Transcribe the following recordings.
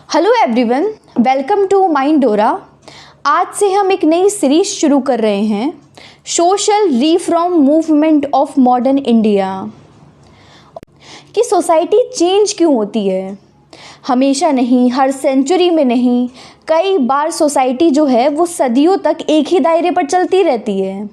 Hello everyone, welcome to Mindora. आज से हम एक नई सीरीज शुरू कर रहे हैं, social reform movement of modern India. कि सोसाइटी चेंज क्यों होती है, हमेशा नहीं, हर सेंचुरी में नहीं, कई बार सोसाइटी जो है वो सदियों तक एक ही दायरे पर चलती रहती है,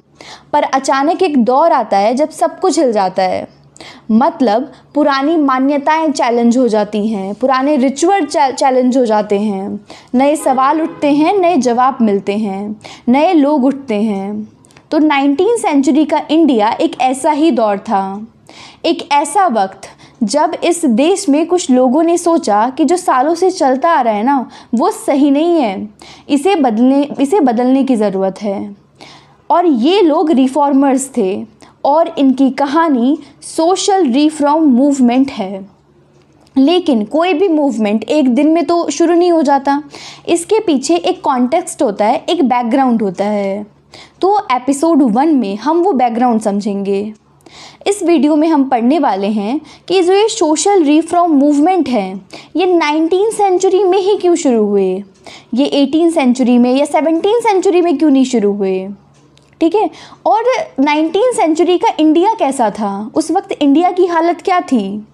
पर अचानक एक दौर आता है जब सब कुछ हिल जाता है। मतलब पुरानी मान्यताएं चैलेंज हो जाती हैं, पुराने रिचुअल चैलेंज हो जाते हैं, नए सवाल उठते हैं, नए जवाब मिलते हैं, नए लोग उठते हैं। तो 19वीं सेंचुरी का इंडिया एक ऐसा ही दौर था, एक ऐसा वक्त जब इस देश में कुछ लोगों ने सोचा कि जो सालों से चलता आ रहा है ना वो सही नहीं है, इसे बदलने की ज़रूरत है। और ये लोग रिफॉर्मर्स थे और इनकी कहानी सोशल रिफॉर्म मूवमेंट है। लेकिन कोई भी मूवमेंट एक दिन में तो शुरू नहीं हो जाता, इसके पीछे एक कॉन्टेक्स्ट होता है, एक बैकग्राउंड होता है। तो एपिसोड 1 में हम वो बैकग्राउंड समझेंगे। इस वीडियो में हम पढ़ने वाले हैं कि जो ये सोशल रिफॉर्म मूवमेंट है ये 19वीं सेंचुरी में ही क्यों शुरू हुए, ये 18वीं सेंचुरी में या 17वीं सेंचुरी में क्यों नहीं शुरू हुए। ठीक है, और 19वीं सेंचुरी का इंडिया कैसा था, उस वक्त इंडिया की हालत क्या थी,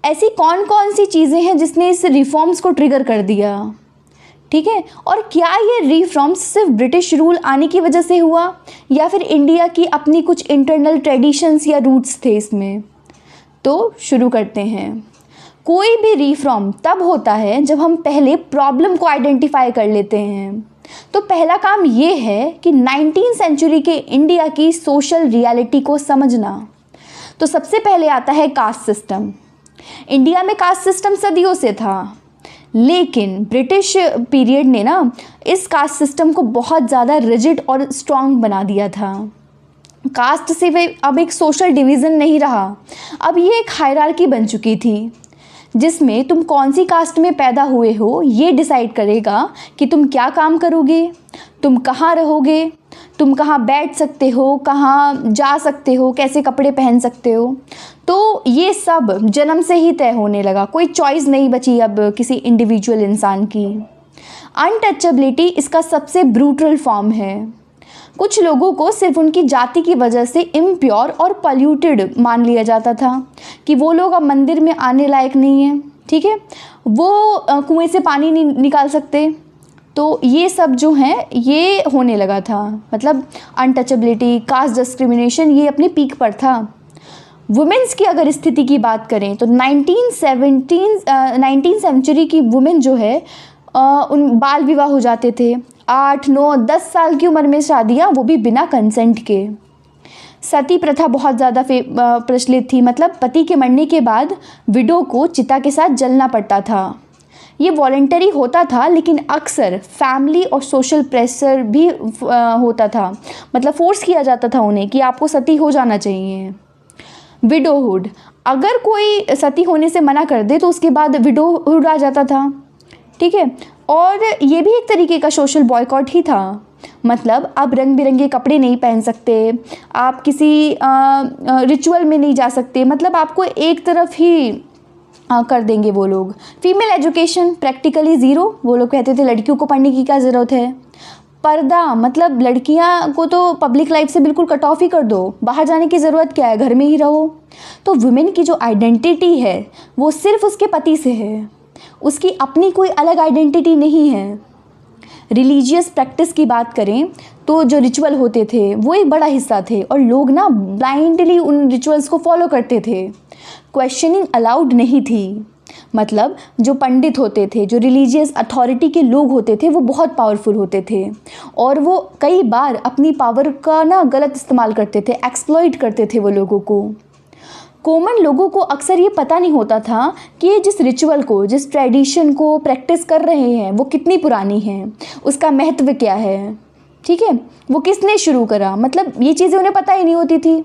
ऐसी कौन कौन सी चीज़ें हैं जिसने इस रिफॉर्म्स को ट्रिगर कर दिया। ठीक है, और क्या ये रिफॉर्म्स सिर्फ ब्रिटिश रूल आने की वजह से हुआ या फिर इंडिया की अपनी कुछ इंटरनल ट्रेडिशंस या रूट्स थे इसमें। तो शुरू करते हैं। कोई भी रिफॉर्म तब होता है जब हम पहले प्रॉब्लम को आइडेंटिफाई कर लेते हैं। तो पहला काम ये है कि 19वीं सेंचुरी के इंडिया की सोशल रियलिटी को समझना। तो सबसे पहले आता है कास्ट सिस्टम। इंडिया में कास्ट सिस्टम सदियों से था, लेकिन ब्रिटिश पीरियड ने ना इस कास्ट सिस्टम को बहुत ज़्यादा रिजिड और स्ट्रॉन्ग बना दिया था। कास्ट से अब एक सोशल डिवीज़न नहीं रहा, अब ये एक हायरार्की बन चुकी थी जिसमें तुम कौन सी कास्ट में पैदा हुए हो ये डिसाइड करेगा कि तुम क्या काम करोगे, तुम कहाँ रहोगे, तुम कहाँ बैठ सकते हो, कहाँ जा सकते हो, कैसे कपड़े पहन सकते हो। तो ये सब जन्म से ही तय होने लगा, कोई चॉइस नहीं बची अब किसी इंडिविजुअल इंसान की। अनटचेबिलिटी इसका सबसे ब्रूटल फॉर्म है। कुछ लोगों को सिर्फ उनकी जाति की वजह से इम्प्योर और पॉल्यूटेड मान लिया जाता था कि वो लोग अब मंदिर में आने लायक नहीं है। ठीक है, वो कुएं से पानी नहीं निकाल सकते। तो ये सब जो है ये होने लगा था, मतलब अनटचेबिलिटी, कास्ट डिस्क्रिमिनेशन ये अपने पीक पर था। वुमेन्स की अगर स्थिति की बात करें तो 19वीं सेंचुरी की वुमेन जो है उन बाल विवाह हो जाते थे, 8, 9, 10 साल की उम्र में शादियाँ, वो भी बिना कंसेंट के। सती प्रथा बहुत ज़्यादा प्रचलित थी, मतलब पति के मरने के बाद विडो को चिता के साथ जलना पड़ता था। ये वॉलंटरी होता था, लेकिन अक्सर फैमिली और सोशल प्रेशर भी होता था, मतलब फोर्स किया जाता था उन्हें कि आपको सती हो जाना चाहिए। विडोहुड, अगर कोई सती होने से मना कर दे तो उसके बाद विडोहुड आ जाता था। ठीक है, और ये भी एक तरीके का सोशल बॉयकॉट ही था, मतलब आप रंग बिरंगे कपड़े नहीं पहन सकते, आप किसी रिचुअल में नहीं जा सकते, मतलब आपको एक तरफ ही कर देंगे वो लोग। फीमेल एजुकेशन प्रैक्टिकली ज़ीरो, वो लोग कहते थे लड़कियों को पढ़ने की क्या ज़रूरत है। पर्दा, मतलब लड़कियां को तो पब्लिक लाइफ से बिल्कुल कट ऑफ ही कर दो, बाहर जाने की ज़रूरत क्या है, घर में ही रहो। तो वुमेन की जो आइडेंटिटी है वो सिर्फ उसके पति से है, उसकी अपनी कोई अलग आइडेंटिटी नहीं है। रिलीजियस प्रैक्टिस की बात करें तो जो रिचुअल होते थे वो एक बड़ा हिस्सा थे और लोग ना ब्लाइंडली उन रिचुअल्स को फॉलो करते थे। क्वेश्चनिंग अलाउड नहीं थी, मतलब जो पंडित होते थे, जो रिलीजियस अथॉरिटी के लोग होते थे वो बहुत पावरफुल होते थे और वो कई बार अपनी पावर का ना गलत इस्तेमाल करते थे, एक्सप्लॉइट करते थे वो लोगों को। कॉमन लोगों को अक्सर ये पता नहीं होता था कि ये जिस रिचुअल को, जिस ट्रेडिशन को प्रैक्टिस कर रहे हैं वो कितनी पुरानी है, उसका महत्व क्या है। ठीक है, वो किसने शुरू करा, मतलब ये चीज़ें उन्हें पता ही नहीं होती थी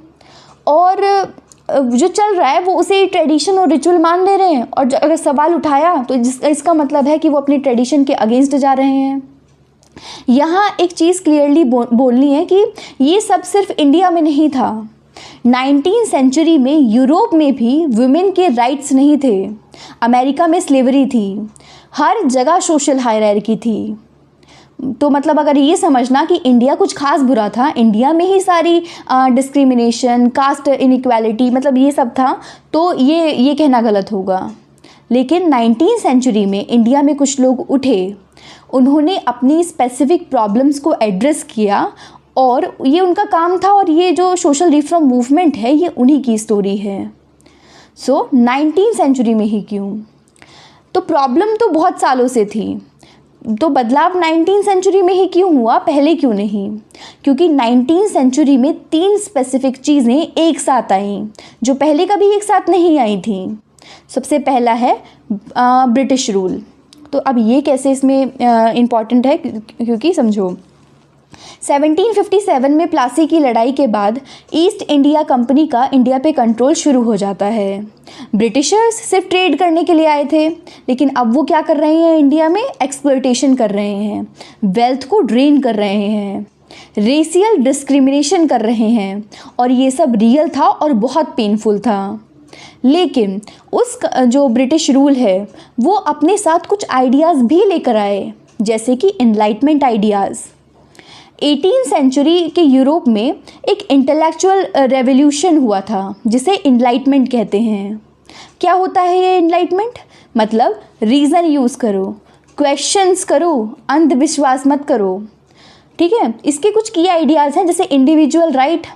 और जो चल रहा है वो उसे ट्रेडिशन और रिचुअल मान ले रहे हैं और अगर सवाल उठाया तो इसका मतलब है कि वो अपनी ट्रेडिशन के अगेंस्ट जा रहे हैं। यहाँ एक चीज़ क्लियरली बोलनी है कि ये सब सिर्फ इंडिया में नहीं था, 19वीं सेंचुरी में यूरोप में भी वुमेन के राइट्स नहीं थे। अमेरिका में स्लेवरी थी, हर जगह सोशल हायरार्की थी। तो मतलब अगर ये समझना कि इंडिया कुछ खास बुरा था, इंडिया में ही सारी डिस्क्रिमिनेशन, कास्ट इनइक्वालिटी, मतलब ये सब था, तो ये कहना गलत होगा। लेकिन 19वीं सेंचुरी में इंडिया में कुछ लोग उठे, उन्होंने अपनी स्पेसिफिक प्रॉब्लम्स को एड्रेस किया और ये उनका काम था, और ये जो सोशल रिफॉर्म मूवमेंट है ये उन्हीं की स्टोरी है। सो 19वीं सेंचुरी में ही क्यों? तो प्रॉब्लम तो बहुत सालों से थी, तो बदलाव 19वीं सेंचुरी में ही क्यों हुआ, पहले क्यों नहीं? क्योंकि 19वीं सेंचुरी में 3 स्पेसिफिक चीज़ें एक साथ आईं जो पहले कभी एक साथ नहीं आई थी। सबसे पहला है ब्रिटिश रूल। तो अब ये कैसे इसमें इम्पॉर्टेंट है, क्योंकि समझो 1757 में प्लासी की लड़ाई के बाद ईस्ट इंडिया कंपनी का इंडिया पे कंट्रोल शुरू हो जाता है। ब्रिटिशर्स सिर्फ ट्रेड करने के लिए आए थे, लेकिन अब वो क्या कर रहे हैं, इंडिया में एक्सप्लॉयटेशन कर रहे हैं, वेल्थ को ड्रेन कर रहे हैं, रेशियल डिस्क्रिमिनेशन कर रहे हैं, और ये सब रियल था और बहुत पेनफुल था। लेकिन उस जो ब्रिटिश रूल है वो अपने साथ कुछ आइडियाज़ भी लेकर आए, जैसे कि एनलाइटमेंट आइडियाज़। 18वीं सेंचुरी के यूरोप में एक इंटेलेक्चुअल रेवोल्यूशन हुआ था जिसे एनलाइटमेंट कहते हैं। क्या होता है ये एनलाइटमेंट? मतलब रीज़न यूज़ करो, क्वेश्चंस करो, अंधविश्वास मत करो। ठीक है, इसके कुछ की आइडियाज़ हैं, जैसे इंडिविजुअल राइट,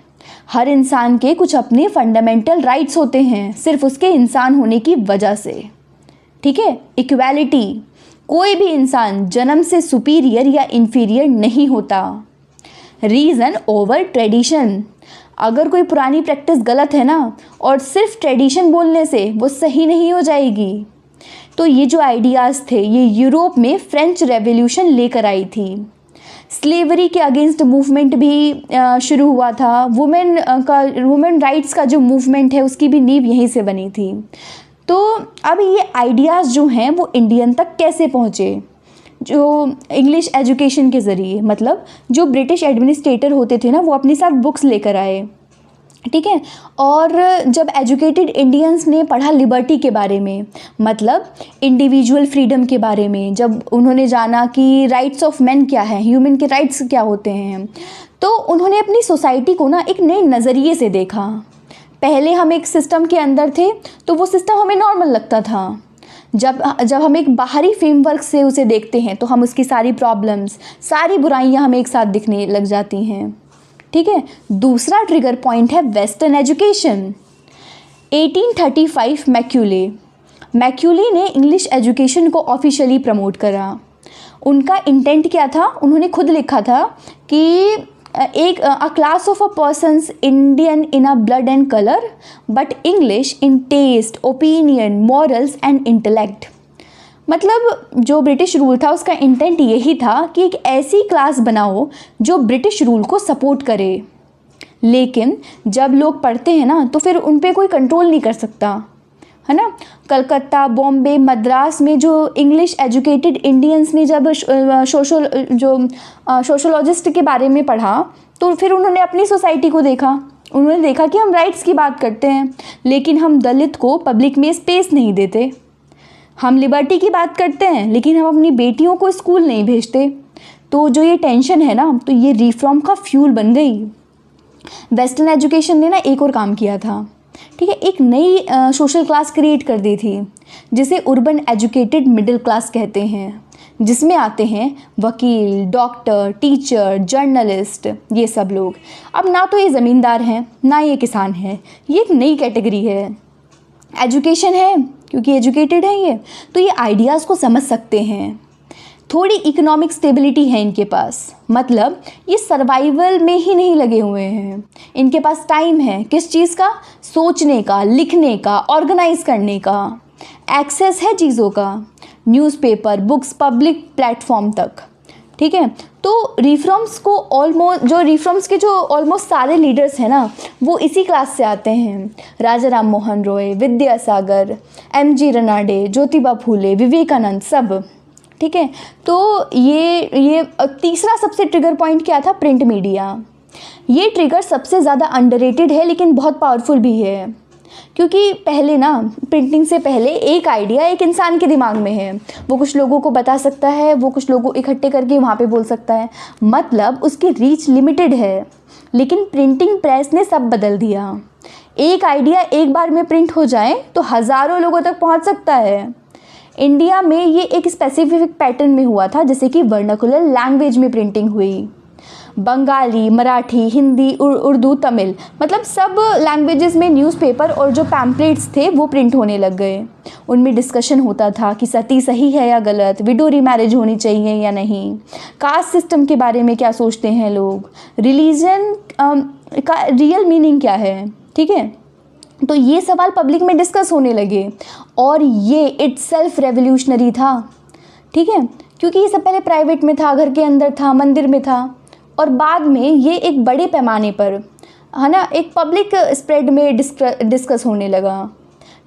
हर इंसान के कुछ अपने फंडामेंटल राइट्स होते हैं सिर्फ उसके इंसान होने की वजह से। ठीक है, इक्वालिटी, कोई भी इंसान जन्म से सुपीरियर या इन्फीरियर नहीं होता। रीज़न ओवर ट्रेडिशन, अगर कोई पुरानी प्रैक्टिस गलत है ना, और सिर्फ ट्रेडिशन बोलने से वो सही नहीं हो जाएगी। तो ये जो आइडियाज़ थे ये यूरोप में फ्रेंच रेवोल्यूशन लेकर आई थी। स्लेवरी के अगेंस्ट मूवमेंट भी शुरू हुआ था। वुमेन राइट्स का जो मूवमेंट है उसकी भी नींव यहीं से बनी थी। तो अब ये आइडियाज़ जो हैं वो इंडियन तक कैसे पहुँचे? जो इंग्लिश एजुकेशन के ज़रिए, मतलब जो ब्रिटिश एडमिनिस्ट्रेटर होते थे ना वो अपने साथ बुक्स लेकर आए। ठीक है, और जब एजुकेटेड इंडियंस ने पढ़ा लिबर्टी के बारे में, मतलब इंडिविजुअल फ्रीडम के बारे में, जब उन्होंने जाना कि राइट्स ऑफ मैन क्या है, ह्यूमन के राइट्स क्या होते हैं, तो उन्होंने अपनी सोसाइटी को ना एक नए नज़रिए से देखा। पहले हम एक सिस्टम के अंदर थे तो वो सिस्टम हमें नॉर्मल लगता था। जब हम एक बाहरी फ्रेमवर्क से उसे देखते हैं तो हम उसकी सारी प्रॉब्लम्स, सारी बुराइयां हमें एक साथ दिखने लग जाती हैं। ठीक है, दूसरा ट्रिगर पॉइंट है वेस्टर्न एजुकेशन। 1835 मैक्यूले ने इंग्लिश एजुकेशन को ऑफिशियली प्रमोट करा। उनका इंटेंट क्या था? उन्होंने खुद लिखा था कि a class of a persons Indian in a blood and color but English in taste, opinion, morals and intellect। मतलब जो ब्रिटिश रूल था उसका इंटेंट यही था कि एक ऐसी क्लास बनाओ जो ब्रिटिश रूल को सपोर्ट करे। लेकिन जब लोग पढ़ते हैं ना तो फिर उन पे कोई कंट्रोल नहीं कर सकता, है ना। कलकत्ता, बॉम्बे, मद्रास में जो इंग्लिश एजुकेटेड इंडियंस ने जब सोशोलॉजिस्ट के बारे में पढ़ा तो फिर उन्होंने अपनी सोसाइटी को देखा। उन्होंने देखा कि हम राइट्स की बात करते हैं लेकिन हम दलित को पब्लिक में स्पेस नहीं देते, हम लिबर्टी की बात करते हैं लेकिन हम अपनी बेटियों को स्कूल नहीं भेजते। तो जो ये टेंशन है ना, तो ये रिफॉर्म का फ्यूल बन गई। वेस्टर्न एजुकेशन ने ना एक और काम किया था, ठीक है, एक नई सोशल क्लास क्रिएट कर दी थी जिसे अर्बन एजुकेटेड मिडिल क्लास कहते हैं, जिसमें आते हैं वकील, डॉक्टर, टीचर, जर्नलिस्ट, ये सब लोग। अब ना तो ये ज़मींदार हैं ना ये किसान हैं, ये एक नई कैटेगरी है। एजुकेशन है क्योंकि एजुकेटेड है ये, तो ये आइडियाज़ को समझ सकते हैं। थोड़ी इकोनॉमिक स्टेबिलिटी है इनके पास, मतलब ये सर्वाइवल में ही नहीं लगे हुए हैं। इनके पास टाइम है किस चीज़ का? सोचने का, लिखने का, ऑर्गेनाइज करने का। एक्सेस है चीज़ों का, न्यूज़पेपर, बुक्स, पब्लिक प्लेटफॉर्म तक। ठीक है, तो रिफॉर्म्स के जो ऑलमोस्ट सारे लीडर्स हैं ना वो इसी क्लास से आते हैं। राजा राम मोहन रॉय, विद्यासागर, MG रनाडे, ज्योतिबा फूले, विवेकानंद, सब। ठीक है, तो ये तीसरा सबसे ट्रिगर पॉइंट क्या था? Print media. ये ट्रिगर सबसे ज़्यादा अंडररेटेड है लेकिन बहुत पावरफुल भी है। क्योंकि पहले ना, प्रिंटिंग से पहले एक आइडिया एक इंसान के दिमाग में है, वो कुछ लोगों को बता सकता है, वो कुछ लोगों इकट्ठे करके वहाँ पे बोल सकता है, मतलब उसकी रीच लिमिटेड है। लेकिन प्रिंटिंग प्रेस ने सब बदल दिया। एक आइडिया एक बार में प्रिंट हो जाए तो हज़ारों लोगों तक पहुँच सकता है। इंडिया में ये एक स्पेसिफिक पैटर्न में हुआ था, जैसे कि वर्नाकुलर लैंग्वेज में प्रिंटिंग हुई। बंगाली, मराठी, हिंदी, उर्दू, तमिल, मतलब सब लैंग्वेजेस में न्यूज़पेपर और जो पैम्पलेट्स थे वो प्रिंट होने लग गए। उनमें डिस्कशन होता था कि सती सही है या गलत, विडो रीमैरिज होनी चाहिए या नहीं, कास्ट सिस्टम के बारे में क्या सोचते हैं लोग, रिलीजन का रियल मीनिंग क्या है, ठीक है। तो ये सवाल पब्लिक में डिस्कस होने लगे और ये इटसेल्फ रेवोल्यूशनरी था, ठीक है, क्योंकि ये सब पहले प्राइवेट में था, घर के अंदर था, मंदिर में था, और बाद में ये एक बड़े पैमाने पर, है ना, एक पब्लिक स्प्रेड में डिस्कस होने लगा।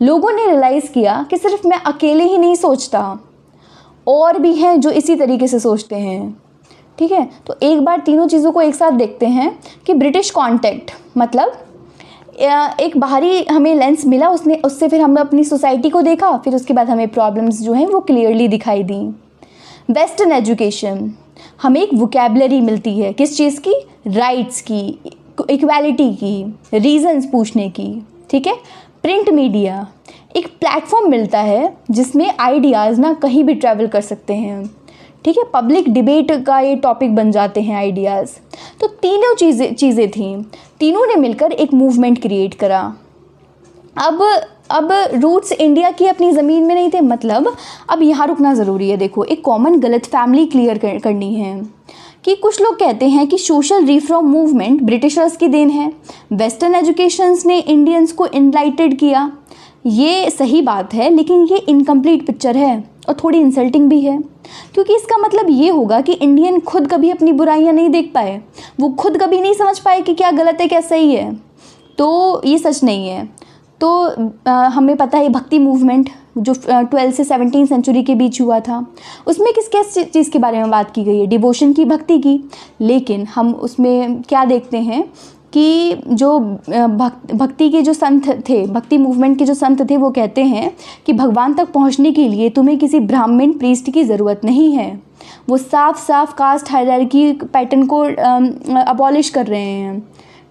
लोगों ने रियलाइज़ किया कि सिर्फ मैं अकेले ही नहीं सोचता, और भी हैं जो इसी तरीके से सोचते हैं, ठीक है। तो एक बार तीनों चीज़ों को एक साथ देखते हैं कि ब्रिटिश कॉन्टेक्ट, मतलब एक बाहरी हमें लेंस मिला, उससे फिर हमने अपनी सोसाइटी को देखा, फिर उसके बाद हमें प्रॉब्लम्स जो हैं वो क्लियरली दिखाई दी। वेस्टर्न एजुकेशन, हमें एक वोकैबुलरी मिलती है, किस चीज़ की, राइट्स की, इक्वालिटी की, रीजंस पूछने की, ठीक है। प्रिंट मीडिया, एक प्लेटफॉर्म मिलता है जिसमें आइडियाज़ ना कहीं भी ट्रैवल कर सकते हैं, ठीक है, पब्लिक डिबेट का ये टॉपिक बन जाते हैं आइडियाज़। तो तीनों चीज़ें थीं, तीनों ने मिलकर एक मूवमेंट क्रिएट करा। अब रूट्स इंडिया की अपनी ज़मीन में नहीं थे, मतलब अब यहाँ रुकना ज़रूरी है। देखो, एक कॉमन गलत फैमिली क्लियर करनी है कि कुछ लोग कहते हैं कि सोशल रिफॉर्म मूवमेंट ब्रिटिशर्स की देन है, वेस्टर्न एजुकेशंस ने इंडियंस को इनलाइटेड किया। ये सही बात है, लेकिन ये इनकम्प्लीट पिक्चर है और थोड़ी इंसल्टिंग भी है, क्योंकि इसका मतलब ये होगा कि इंडियन खुद कभी अपनी बुराइयां नहीं देख पाए, वो खुद कभी नहीं समझ पाए कि क्या गलत है क्या सही है। तो ये सच नहीं है। तो हमें पता है भक्ति मूवमेंट जो 12 से 17 सेंचुरी के बीच हुआ था, उसमें किस चीज़ के बारे में बात की गई है, डिवोशन की, भक्ति की। लेकिन हम उसमें क्या देखते हैं कि जो भक्ति के जो संत थे, भक्ति मूवमेंट के जो संत थे, वो कहते हैं कि भगवान तक पहुंचने के लिए तुम्हें किसी ब्राह्मण प्रीस्ट की ज़रूरत नहीं है। वो साफ साफ कास्ट हायरार्की पैटर्न को अबॉलिश कर रहे हैं,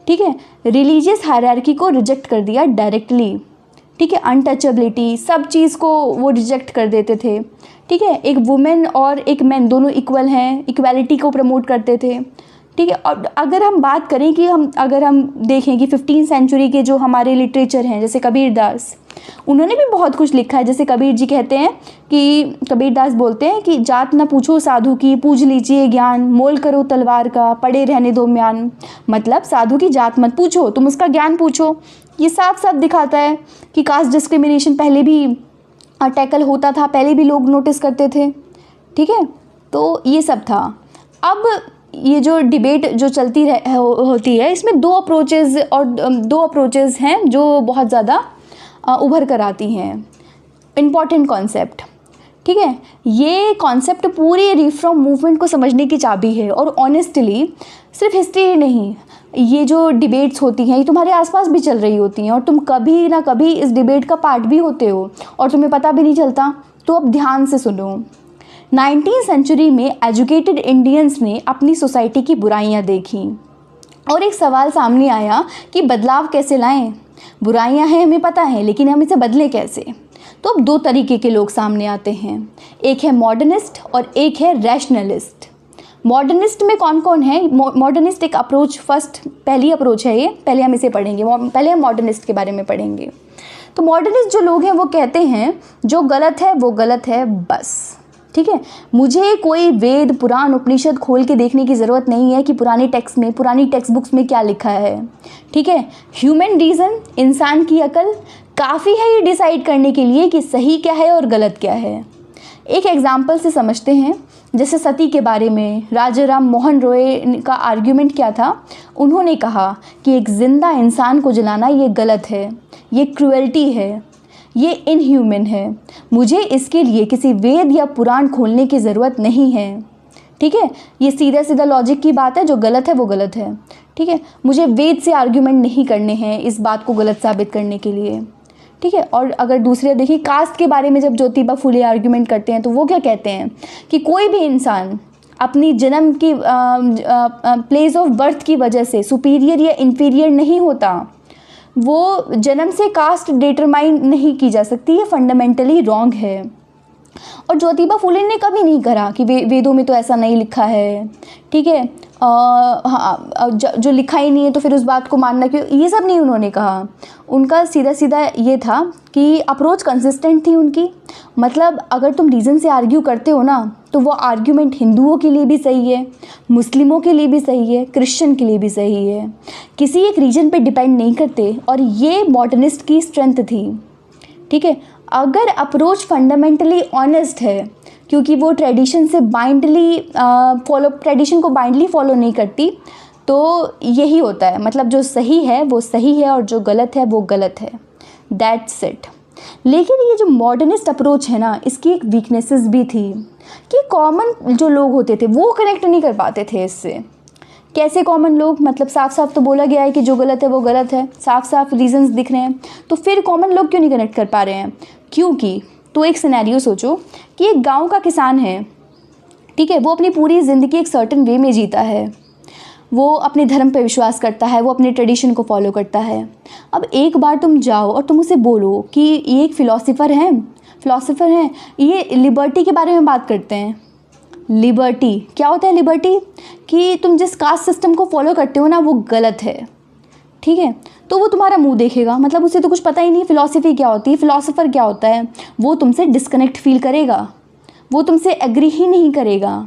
ठीक है। रिलीजियस हायरार्की को रिजेक्ट कर दिया डायरेक्टली, ठीक है। अनटचेबिलिटी, सब चीज़ को वो रिजेक्ट कर देते थे, ठीक है। एक वुमेन और एक मैन दोनों इक्वल हैं, इक्वालिटी को प्रमोट करते थे, ठीक है। और अगर हम बात करें कि अगर हम देखें कि 15 सेंचुरी के जो हमारे लिटरेचर हैं, जैसे कबीरदास, उन्होंने भी बहुत कुछ लिखा है। जैसे कबीर जी कहते हैं कि कबीरदास बोलते हैं कि जात न पूछो साधु की, पूज लीजिए ज्ञान, मोल करो तलवार का, पड़े रहने दो म्यान। मतलब साधु की जात मत पूछो, तुम उसका ज्ञान पूछो। ये साफ साफ दिखाता है कि कास्ट डिस्क्रिमिनेशन पहले भी टैकल होता था, पहले भी लोग नोटिस करते थे, ठीक है। तो ये सब था। अब ये जो डिबेट जो चलती होती है, इसमें दो अप्रोचेज़ हैं जो बहुत ज़्यादा उभर कर आती हैं। इम्पॉर्टेंट कॉन्सेप्ट, ठीक है। ये कॉन्सेप्ट पूरी रिफॉर्म मूवमेंट को समझने की चाबी है। और ऑनेस्टली सिर्फ हिस्ट्री नहीं, ये जो डिबेट्स होती हैं ये तुम्हारे आसपास भी चल रही होती हैं, और तुम कभी ना कभी इस डिबेट का पार्ट भी होते हो और तुम्हें पता भी नहीं चलता। तो अब ध्यान से सुनो। 19वीं सेंचुरी में एजुकेटेड इंडियंस ने अपनी सोसाइटी की बुराइयां देखी और एक सवाल सामने आया कि बदलाव कैसे लाएं। बुराइयां हैं हमें पता है, लेकिन हम इसे बदलें कैसे। तो अब दो तरीके के लोग सामने आते हैं, एक है मॉडर्निस्ट और एक है रैशनलिस्ट। मॉडर्निस्ट में कौन कौन है? मॉडर्निस्ट एक अप्रोच, पहली अप्रोच है ये, पहले हम इसे पढ़ेंगे, पहले हम मॉडर्निस्ट के बारे में पढ़ेंगे। तो मॉडर्निस्ट जो लोग हैं वो कहते हैं जो गलत है वो गलत है, बस, ठीक है। मुझे कोई वेद पुराण उपनिषद खोल के देखने की ज़रूरत नहीं है कि पुरानी टेक्स्ट बुक्स में क्या लिखा है, ठीक है। ह्यूमन रीज़न, इंसान की अकल काफ़ी है ये डिसाइड करने के लिए कि सही क्या है और गलत क्या है। एक एग्जाम्पल से समझते हैं। जैसे सती के बारे में राजा राम मोहन रॉय का आर्ग्यूमेंट क्या था? उन्होंने कहा कि एक ज़िंदा इंसान को जलाना ये गलत है, ये क्रूएल्टी है, ये इनह्यूमन है। मुझे इसके लिए किसी वेद या पुराण खोलने की ज़रूरत नहीं है, ठीक है, ये सीधा सीधा लॉजिक की बात है, जो गलत है वो गलत है। ठीक है, मुझे वेद से आर्ग्यूमेंट नहीं करने हैं इस बात को गलत साबित करने के लिए। ठीक है, और अगर दूसरे देखिए कास्ट के बारे में जब ज्योतिबा फुले आर्ग्यूमेंट करते हैं तो वो क्या कहते हैं कि कोई भी इंसान अपनी जन्म की प्लेस ऑफ बर्थ की वजह से सुपीरियर या इन्फीरियर नहीं होता, वो जन्म से कास्ट डिटरमाइन नहीं की जा सकती, ये फंडामेंटली रॉन्ग है। और ज्योतिबा फुले ने कभी नहीं कहा कि वेदों में तो ऐसा नहीं लिखा है। ठीक है, हाँ, जो लिखा ही नहीं है तो फिर उस बात को मानना क्यों, ये सब नहीं उन्होंने कहा। उनका सीधा सीधा ये था कि अप्रोच कंसिस्टेंट थी उनकी। मतलब अगर तुम रीज़न से आर्ग्यू करते हो ना तो वो आर्ग्यूमेंट हिंदुओं के लिए भी सही है, मुस्लिमों के लिए भी सही है, क्रिश्चियन के लिए भी सही है, किसी एक रीजन पे डिपेंड नहीं करते। और ये मॉडर्निस्ट की स्ट्रेंथ थी। ठीक है, अगर अप्रोच फंडामेंटली ऑनेस्ट है, क्योंकि वो ट्रेडिशन से ट्रेडिशन को बाइंडली फॉलो नहीं करती, तो यही होता है। मतलब जो सही है वो सही है और जो गलत है वो गलत है, दैट्स इट। लेकिन ये जो मॉडर्निस्ट अप्रोच है ना, इसकी एक वीकनेसेस भी थी कि कॉमन जो लोग होते थे वो कनेक्ट नहीं कर पाते थे इससे। कैसे कॉमन लोग, मतलब साफ साफ तो बोला गया है कि जो गलत है वो गलत है, साफ साफ रीजंस दिख रहे हैं, तो फिर कॉमन लोग क्यों नहीं कनेक्ट कर पा रहे हैं? क्योंकि तो एक सिनेरियो सोचो कि एक गांव का किसान है। ठीक है, वो अपनी पूरी ज़िंदगी एक सर्टेन वे में जीता है, वो अपने धर्म पे विश्वास करता है, वो अपने ट्रेडिशन को फॉलो करता है। अब एक बार तुम जाओ और तुम उसे बोलो कि ये एक फ़िलासफ़र हैं, ये लिबर्टी के बारे में बात करते हैं। लिबर्टी क्या होता है? लिबर्टी कि तुम जिस कास्ट सिस्टम को फॉलो करते हो ना वो गलत है। ठीक है, तो वो तुम्हारा मुंह देखेगा, मतलब उसे तो कुछ पता ही नहीं फ़िलॉसफी क्या होती है, फ़िलासफ़र क्या होता है। वो तुमसे डिस्कनेक्ट फील करेगा, वो तुमसे एग्री ही नहीं करेगा।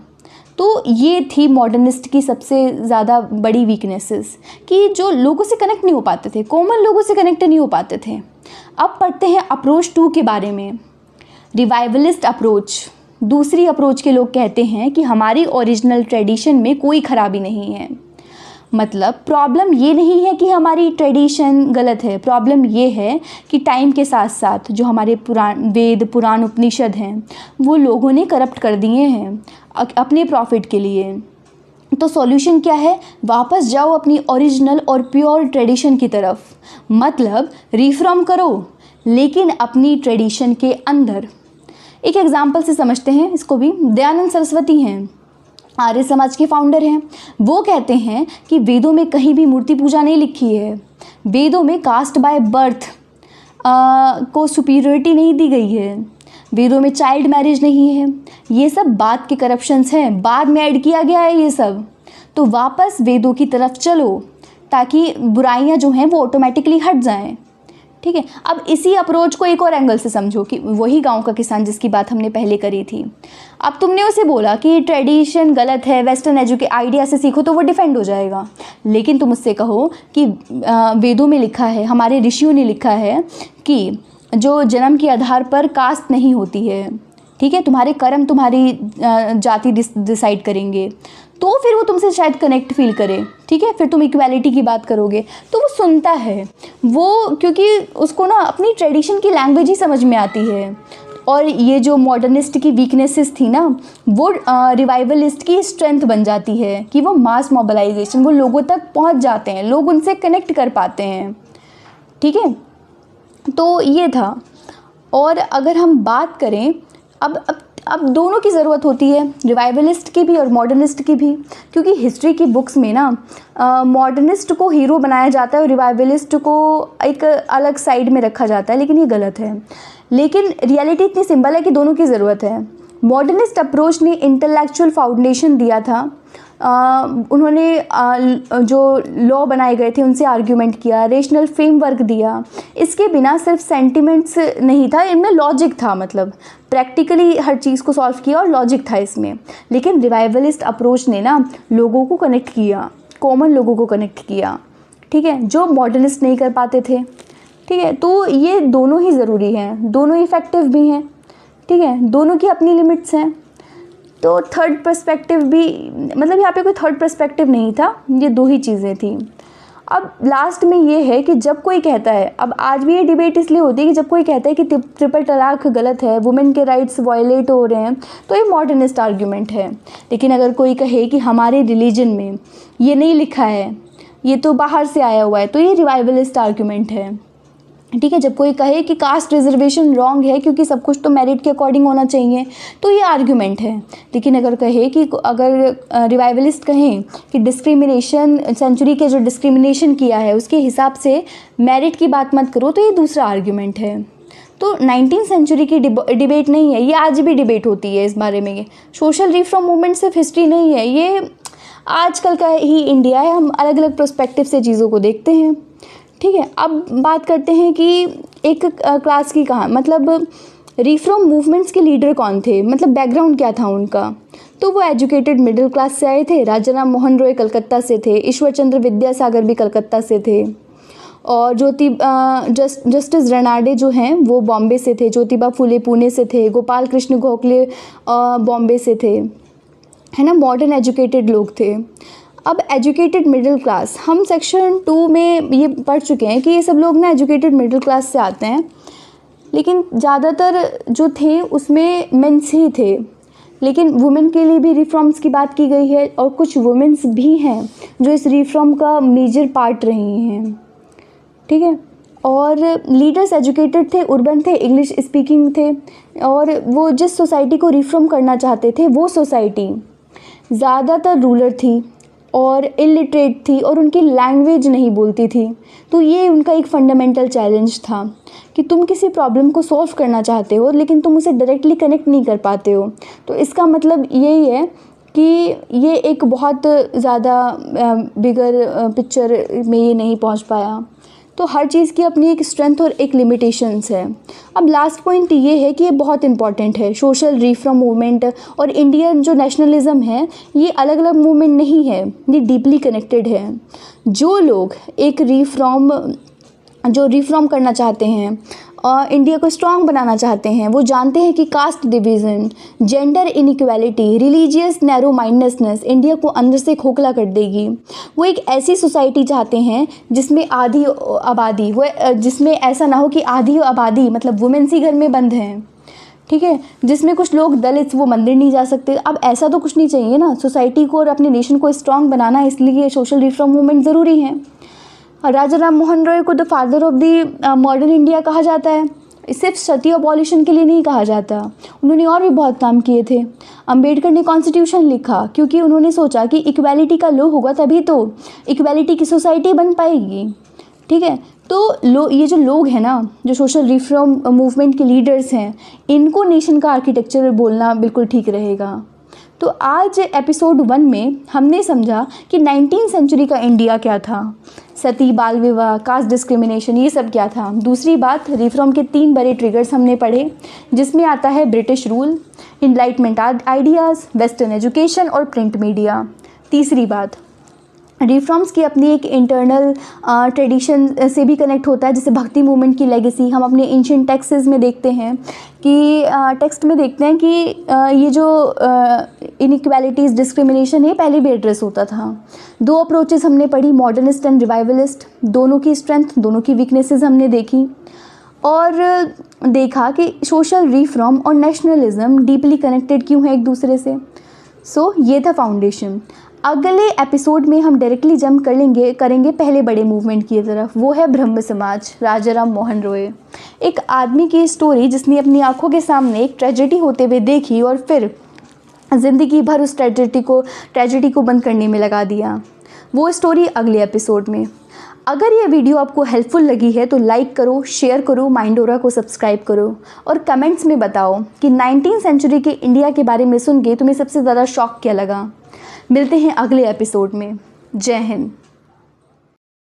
तो ये थी मॉडर्निस्ट की सबसे ज़्यादा बड़ी वीकनेसेस कि जो लोगों से कनेक्ट नहीं हो पाते थे, कॉमन लोगों से कनेक्ट नहीं हो पाते थे। अब पढ़ते हैं अप्रोच 2 के बारे में, रिवाइवलिस्ट अप्रोच। दूसरी अप्रोच के लोग कहते हैं कि हमारी ओरिजिनल ट्रेडिशन में कोई खराबी नहीं है। मतलब प्रॉब्लम ये नहीं है कि हमारी ट्रेडिशन गलत है, प्रॉब्लम ये है कि टाइम के साथ साथ जो हमारे पुराण उपनिषद हैं वो लोगों ने करप्ट कर दिए हैं अपने प्रॉफिट के लिए। तो सॉल्यूशन क्या है? वापस जाओ अपनी ओरिजिनल और प्योर ट्रेडिशन की तरफ, मतलब रिफॉर्म करो लेकिन अपनी ट्रेडिशन के अंदर। एक एग्जाम्पल से समझते हैं इसको भी। दयानंद सरस्वती हैं, आर्य समाज के फाउंडर हैं। वो कहते हैं कि वेदों में कहीं भी मूर्ति पूजा नहीं लिखी है, वेदों में कास्ट बाय बर्थ को सुपीरियरिटी नहीं दी गई है, वेदों में चाइल्ड मैरिज नहीं है। ये सब बाद के करप्शंस हैं, बाद में ऐड किया गया है ये सब। तो वापस वेदों की तरफ चलो ताकि बुराइयां जो हैं वो ऑटोमेटिकली हट जाएं। ठीक है, अब इसी अप्रोच को एक और एंगल से समझो कि वही गांव का किसान जिसकी बात हमने पहले करी थी। अब तुमने उसे बोला कि ट्रेडिशन गलत है, वेस्टर्न आइडिया से सीखो तो वो डिफेंड हो जाएगा। लेकिन तुम उससे कहो कि वेदों में लिखा है, हमारे ऋषियों ने लिखा है कि जो जन्म के आधार पर कास्ट नहीं होती है। ठीक है, तुम्हारे कर्म तुम्हारी जाति डिसाइड करेंगे, तो फिर वो तुमसे शायद कनेक्ट फील करे। ठीक है, फिर तुम इक्वालिटी की बात करोगे तो वो सुनता है, वो क्योंकि उसको ना अपनी ट्रेडिशन की लैंग्वेज ही समझ में आती है। और ये जो मॉडर्निस्ट की वीकनेसेस थी ना, वो रिवाइवलिस्ट की स्ट्रेंथ बन जाती है कि वो मास मोबिलाइजेशन, वो लोगों तक पहुंच जाते हैं, लोग उनसे कनेक्ट कर पाते हैं। ठीक है, तो ये था। और अगर हम बात करें अब दोनों की ज़रूरत होती है, रिवाइवलिस्ट की भी और मॉडर्निस्ट की भी, क्योंकि हिस्ट्री की बुक्स में ना मॉडर्निस्ट को हीरो बनाया जाता है और रिवाइवलिस्ट को एक अलग साइड में रखा जाता है, लेकिन ये गलत है। लेकिन रियलिटी इतनी सिंपल है कि दोनों की ज़रूरत है। मॉडर्निस्ट अप्रोच ने इंटेलेक्चुअल फाउंडेशन दिया था, उन्होंने जो लॉ बनाए गए थे उनसे आर्ग्यूमेंट किया, रेशनल फ्रेमवर्क दिया। इसके बिना सिर्फ सेंटिमेंट्स नहीं था, इनमें लॉजिक था, मतलब प्रैक्टिकली हर चीज़ को सॉल्व किया और लॉजिक था इसमें। लेकिन रिवाइवलिस्ट अप्रोच ने ना लोगों को कनेक्ट किया, कॉमन लोगों को कनेक्ट किया। ठीक है, जो मॉडर्निस्ट नहीं कर पाते थे। ठीक है, तो ये दोनों ही ज़रूरी हैं, दोनों इफ़ेक्टिव भी हैं। ठीक है, दोनों की अपनी लिमिट्स हैं। तो थर्ड पर्सपेक्टिव भी, मतलब यहाँ पे कोई थर्ड पर्सपेक्टिव नहीं था, ये दो ही चीज़ें थी। अब लास्ट में ये है कि जब कोई कहता है, अब आज भी ये डिबेट इसलिए होती है कि जब कोई कहता है कि ट्रिपल तलाक गलत है, वुमेन के राइट्स वायलेट हो रहे हैं, तो ये मॉडर्निस्ट आर्ग्यूमेंट है। लेकिन अगर कोई कहे कि हमारे रिलीजन में ये नहीं लिखा है, ये तो बाहर से आया हुआ है, तो ये रिवाइवलिस्ट आर्ग्यूमेंट है। ठीक है, जब कोई कहे कि कास्ट रिजर्वेशन रॉन्ग है क्योंकि सब कुछ तो मेरिट के अकॉर्डिंग होना चाहिए, तो ये आर्ग्यूमेंट है। लेकिन अगर कहे कि अगर रिवाइवलिस्ट कहें कि डिस्क्रिमिनेशन, सेंचुरी के जो डिस्क्रिमिनेशन किया है उसके हिसाब से मेरिट की बात मत करो, तो ये दूसरा आर्ग्यूमेंट है। तो 19वीं सेंचुरी की डिबेट नहीं है ये, आज भी डिबेट होती है इस बारे में। सोशल रिफॉर्म मूवमेंट सिर्फ हिस्ट्री नहीं है, ये आजकल का ही इंडिया है। हम अलग अलग पर्सपेक्टिव से चीज़ों को देखते हैं। ठीक है, अब बात करते हैं कि एक क्लास की कहाँ, मतलब रिफॉर्म मूवमेंट्स के लीडर कौन थे, मतलब बैकग्राउंड क्या था उनका। तो वो एजुकेटेड मिडिल क्लास से आए थे। राजा राम मोहन रॉय कलकत्ता से थे, ईश्वर चंद्र विद्यासागर भी कलकत्ता से थे, और जस्टिस रनाडे जो हैं वो बॉम्बे से थे, ज्योतिबा फुले पुणे से थे, गोपाल कृष्ण गोखले बॉम्बे से थे, है ना। मॉडर्न एजुकेटेड लोग थे। अब एजुकेटेड मिडिल क्लास, हम सेक्शन 2 में ये पढ़ चुके हैं कि ये सब लोग ना एजुकेटेड मिडिल क्लास से आते हैं, लेकिन ज़्यादातर जो थे उसमें मेंस ही थे। लेकिन वुमेन के लिए भी रिफॉर्म्स की बात की गई है, और कुछ वुमेन्स भी हैं जो इस रिफॉर्म का मेजर पार्ट रही हैं। ठीक है, और लीडर्स एजुकेटेड थे, उर्बन थे, इंग्लिश स्पीकिंग थे, और वो जिस सोसाइटी को रिफॉर्म करना चाहते थे वो सोसाइटी ज़्यादातर रूरल थी और इलिटरेट थी और उनकी लैंग्वेज नहीं बोलती थी। तो ये उनका एक फंडामेंटल चैलेंज था कि तुम किसी प्रॉब्लम को सॉल्व करना चाहते हो लेकिन तुम उसे डायरेक्टली कनेक्ट नहीं कर पाते हो। तो इसका मतलब यही है कि ये एक बहुत ज़्यादा बिगर पिक्चर में ये नहीं पहुंच पाया। तो हर चीज़ की अपनी एक स्ट्रेंथ और एक लिमिटेशंस है। अब लास्ट पॉइंट ये है कि ये बहुत इंपॉर्टेंट है, सोशल रिफॉर्म मूवमेंट और इंडियन जो नेशनलिज्म है ये अलग अलग मूवमेंट नहीं है, ये डीपली कनेक्टेड है। जो लोग एक रिफॉर्म करना चाहते हैं और इंडिया को स्ट्रॉन्ग बनाना चाहते हैं, वो जानते हैं कि caste division, gender inequality, religious narrow mindedness India को अंदर से खोखला कर देगी। वो एक ऐसी सोसाइटी चाहते हैं जिसमें आधी आबादी हो, जिसमें ऐसा ना हो कि आधी आबादी मतलब वुमेन्स ही घर में बंद हैं। ठीक है, जिसमें कुछ लोग दलित वो मंदिर नहीं जा सकते। अब ऐसा तो कुछ नहीं चाहिए ना, सोसाइटी को और अपने नेशन को स्ट्रॉन्ग बनाना, इसलिए सोशल रिफॉर्म मूवमेंट ज़रूरी है। राजा राम मोहन रॉय को the father of the modern India कहा जाता है। सिर्फ सती अबॉलिशन के लिए नहीं कहा जाता, उन्होंने और भी बहुत काम किए थे। अंबेडकर ने कॉन्स्टिट्यूशन लिखा क्योंकि उन्होंने सोचा कि इक्वालिटी का लॉ होगा तभी तो इक्वालिटी की सोसाइटी बन पाएगी। ठीक है, तो ये जो लोग हैं ना, जो सोशल रिफॉर्म मूवमेंट के लीडर्स हैं, इनको नेशन का आर्किटेक्चर बोलना बिल्कुल ठीक रहेगा। तो आज एपिसोड 1 में हमने समझा कि 19वीं सेंचुरी का इंडिया क्या था, सती, बाल विवाह, कास्ट डिस्क्रिमिनेशन, ये सब क्या था। दूसरी बात, रिफॉर्म के 3 बड़े ट्रिगर्स हमने पढ़े, जिसमें आता है British rule, enlightenment ideas, western education और प्रिंट मीडिया। तीसरी बात, रिफॉर्म्स की अपनी एक इंटरनल ट्रेडिशन से भी कनेक्ट होता है, जैसे भक्ति मूवमेंट की लेगेसी हम अपने एंशिएंट टेक्स्ट्स में देखते हैं कि टेक्स्ट में देखते हैं कि ये जो इनइक्वालिटीज़, डिस्क्रिमिनेशन है पहले भी एड्रेस होता था। 2 अप्रोचेस हमने पढ़ी, मॉडर्निस्ट एंड रिवाइवलिस्ट, दोनों की स्ट्रेंथ, दोनों की वीकनेसेस हमने देखी, और देखा कि सोशल रिफॉर्म और नेशनलिज्म डीपली कनेक्टेड क्यों है एक दूसरे से। सो ये था फाउंडेशन। अगले एपिसोड में हम डायरेक्टली जंप करेंगे पहले बड़े मूवमेंट की तरफ, वो है ब्रह्म समाज, राजा राम मोहन रॉय। एक आदमी की स्टोरी जिसने अपनी आंखों के सामने एक ट्रेजेडी होते हुए देखी और फिर ज़िंदगी भर उस ट्रेजेडी को बंद करने में लगा दिया। वो स्टोरी अगले एपिसोड में। अगर ये वीडियो आपको हेल्पफुल लगी है तो लाइक करो, शेयर करो, माइंडोरा को सब्सक्राइब करो, और कमेंट्स में बताओ कि 19वीं सेंचुरी के इंडिया के बारे में सुन के तुम्हें सबसे ज़्यादा शॉक क्या लगा। मिलते हैं अगले एपिसोड में। जय हिंद।